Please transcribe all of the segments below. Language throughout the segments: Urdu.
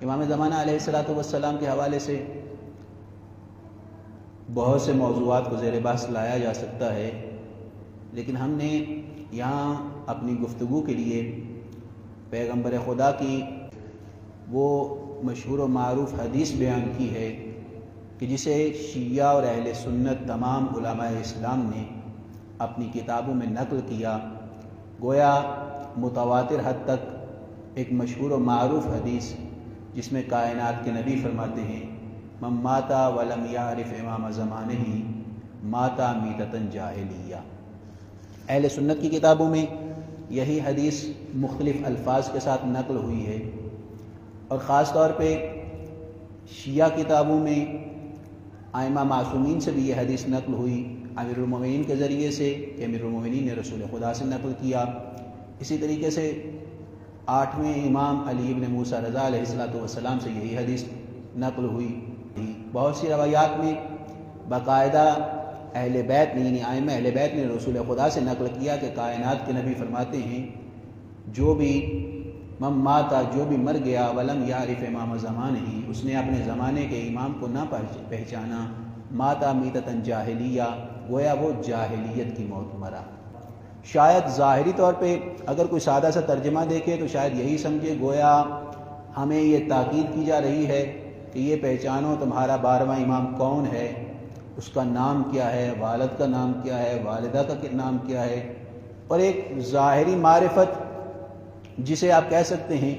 امام زمانہ علیہ الصلوۃ والسلام کے حوالے سے بہت سے موضوعات کو زیر بحث لایا جا سکتا ہے، لیکن ہم نے یہاں اپنی گفتگو کے لیے پیغمبر خدا کی وہ مشہور و معروف حدیث بیان کی ہے کہ جسے شیعہ اور اہل سنت تمام علماء اسلام نے اپنی کتابوں میں نقل کیا، گویا متواتر حد تک ایک مشہور و معروف حدیث جس میں کائنات کے نبی فرماتے ہیں من مات ولم یعرف امام زمانہ مات میتۃ جاہلیہ۔ اہل سنت کی کتابوں میں یہی حدیث مختلف الفاظ کے ساتھ نقل ہوئی ہے، اور خاص طور پہ شیعہ کتابوں میں ائمہ معصومین سے بھی یہ حدیث نقل ہوئی، امیر المومنین کے ذریعے سے کہ امیر المومنین نے رسول خدا سے نقل کیا۔ اسی طریقے سے 8ویں امام علی ابن موسیٰ رضا علیہ الصلوۃ والسلام سے یہی حدیث نقل ہوئی۔ بہت سی روایات میں باقاعدہ اہل بیت نے یعنی ائمہ اہل بیت نے رسول خدا سے نقل کیا کہ کائنات کے نبی فرماتے ہیں جو بھی من ماتا جو بھی مر گیا ولم یعرف امام زمانہ اس نے اپنے زمانے کے امام کو نہ پہچانا ماتا میتۃ جاہلیہ گویا وہ جاہلیت کی موت مرا۔ شاید ظاہری طور پہ اگر کوئی سادہ سا ترجمہ دیکھے تو شاید یہی سمجھے گویا ہمیں یہ تاکید کی جا رہی ہے کہ یہ پہچانو تمہارا 12واں امام کون ہے، اس کا نام کیا ہے، والد کا نام کیا ہے، والدہ کا نام کیا ہے، اور ایک ظاہری معرفت جسے آپ کہہ سکتے ہیں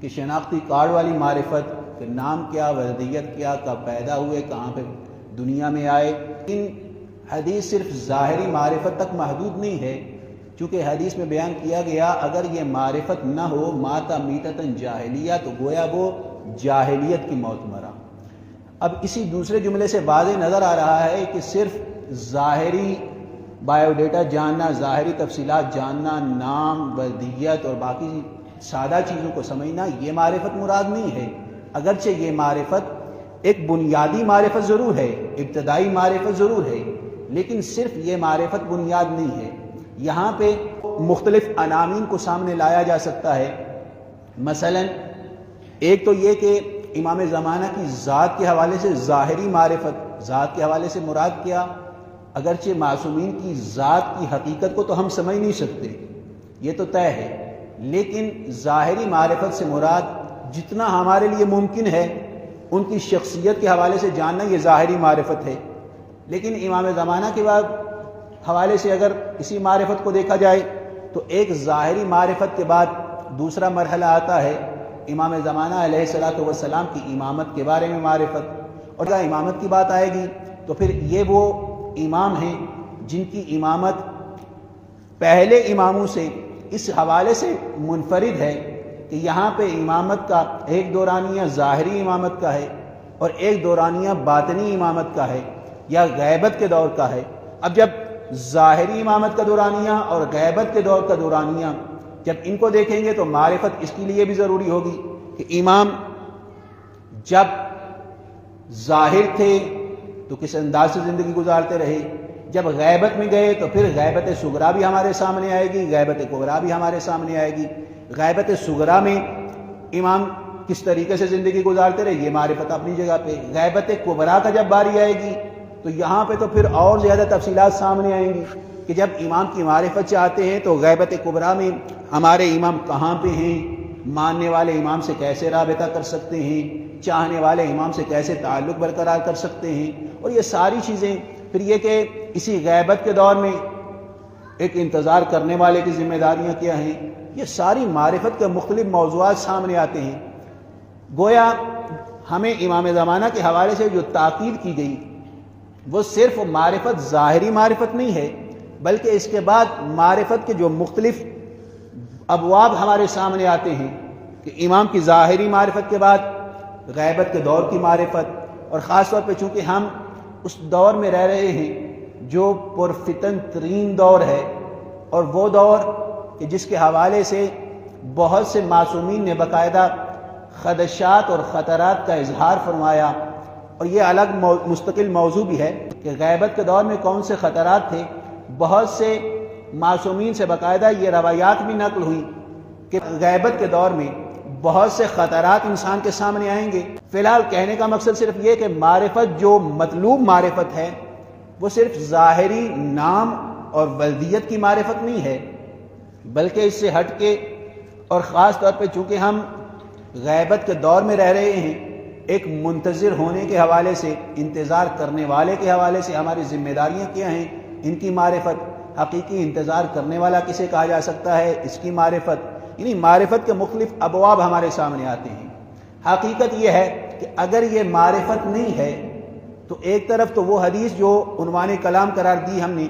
کہ شناختی کارڈ والی معرفت کہ نام کیا، والدیت کیا، کب پیدا ہوئے، کہاں پہ دنیا میں آئے۔ لیکن حدیث صرف ظاہری معرفت تک محدود نہیں ہے، چونکہ حدیث میں بیان کیا گیا اگر یہ معرفت نہ ہو ماتا میتۃ جاہلیہ تو گویا وہ جاہلیت کی موت مرا۔ اب اسی دوسرے جملے سے واضح نظر آ رہا ہے کہ صرف ظاہری بایو ڈیٹا جاننا، ظاہری تفصیلات جاننا، نام، والدیت اور باقی سادہ چیزوں کو سمجھنا یہ معرفت مراد نہیں ہے، اگرچہ یہ معرفت ایک بنیادی معرفت ضرور ہے، ابتدائی معرفت ضرور ہے، لیکن صرف یہ معرفت بنیاد نہیں ہے۔ یہاں پہ مختلف عناوین کو سامنے لایا جا سکتا ہے، مثلا ایک تو یہ کہ امام زمانہ کی ذات کے حوالے سے ظاہری معرفت، ذات کے حوالے سے مراد کیا، اگرچہ معصومین کی ذات کی حقیقت کو تو ہم سمجھ نہیں سکتے، یہ تو طے ہے، لیکن ظاہری معرفت سے مراد جتنا ہمارے لیے ممکن ہے ان کی شخصیت کے حوالے سے جاننا یہ ظاہری معرفت ہے۔ لیکن امام زمانہ کے بعد حوالے سے اگر اسی معرفت کو دیکھا جائے تو ایک ظاہری معرفت کے بعد دوسرا مرحلہ آتا ہے امام زمانہ علیہ الصلوۃ والسلام کی امامت کے بارے میں معرفت، اور جب امامت کی بات آئے گی تو پھر یہ وہ امام ہیں جن کی امامت پہلے اماموں سے اس حوالے سے منفرد ہے کہ یہاں پہ امامت کا ایک دورانیہ ظاہری امامت کا ہے اور ایک دورانیہ باطنی امامت کا ہے یا غیبت کے دور کا ہے۔ اب جب ظاہری امامت کا دورانیہ اور غیبت کے دور کا دورانیہ جب ان کو دیکھیں گے تو معرفت اس کے لیے بھی ضروری ہوگی کہ امام جب ظاہر تھے تو کس انداز سے زندگی گزارتے رہے، جب غیبت میں گئے تو پھر غیبت صغریٰ بھی ہمارے سامنے آئے گی، غیبت کبریٰ بھی ہمارے سامنے آئے گی۔ غیبت صغریٰ میں امام کس طریقے سے زندگی گزارتے رہے یہ معرفت اپنی جگہ پہ، غیبت کبریٰ کا جب باری آئے گی تو یہاں پہ تو پھر اور زیادہ تفصیلات سامنے آئیں گی کہ جب امام کی معرفت چاہتے ہیں تو غیبت کبریٰ میں ہمارے امام کہاں پہ ہیں، ماننے والے امام سے کیسے رابطہ کر سکتے ہیں، چاہنے والے امام سے کیسے تعلق برقرار کر سکتے ہیں، اور یہ ساری چیزیں پھر یہ کہ اسی غیبت کے دور میں ایک انتظار کرنے والے کی ذمہ داریاں کیا ہیں، یہ ساری معرفت کے مختلف موضوعات سامنے آتے ہیں۔ گویا ہمیں امام زمانہ کے حوالے سے جو تاکید کی گئی وہ صرف معرفت ظاہری معرفت نہیں ہے، بلکہ اس کے بعد معرفت کے جو مختلف ابواب ہمارے سامنے آتے ہیں کہ امام کی ظاہری معرفت کے بعد غیبت کے دور کی معرفت، اور خاص طور پہ چونکہ ہم اس دور میں رہ رہے ہیں جو پرفتن ترین دور ہے، اور وہ دور کہ جس کے حوالے سے بہت سے معصومین نے باقاعدہ خدشات اور خطرات کا اظہار فرمایا، اور یہ الگ مستقل موضوع بھی ہے کہ غیبت کے دور میں کون سے خطرات تھے۔ بہت سے معصومین سے باقاعدہ یہ روایات بھی نقل ہوئی کہ غیبت کے دور میں بہت سے خطرات انسان کے سامنے آئیں گے۔ فی الحال کہنے کا مقصد صرف یہ کہ معرفت جو مطلوب معرفت ہے وہ صرف ظاہری نام اور ولدیت کی معرفت نہیں ہے، بلکہ اس سے ہٹ کے اور خاص طور پہ چونکہ ہم غیبت کے دور میں رہ رہے ہیں، ایک منتظر ہونے کے حوالے سے، انتظار کرنے والے کے حوالے سے ہماری ذمہ داریاں کیا ہیں، ان کی معرفت، حقیقی انتظار کرنے والا کسے کہا جا سکتا ہے، اس کی معرفت، یعنی معرفت کے مختلف ابواب ہمارے سامنے آتے ہیں۔ حقیقت یہ ہے کہ اگر یہ معرفت نہیں ہے تو ایک طرف تو وہ حدیث جو عنوان کلام قرار دی ہم نے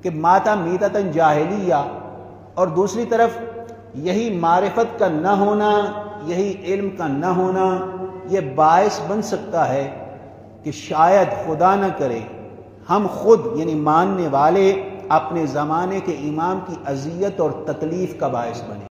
کہ ماتا میتتن جاہلیہ، اور دوسری طرف یہی معرفت کا نہ ہونا، یہی علم کا نہ ہونا، یہ باعث بن سکتا ہے کہ شاید خدا نہ کرے ہم خود یعنی ماننے والے اپنے زمانے کے امام کی اذیت اور تکلیف کا باعث بنے۔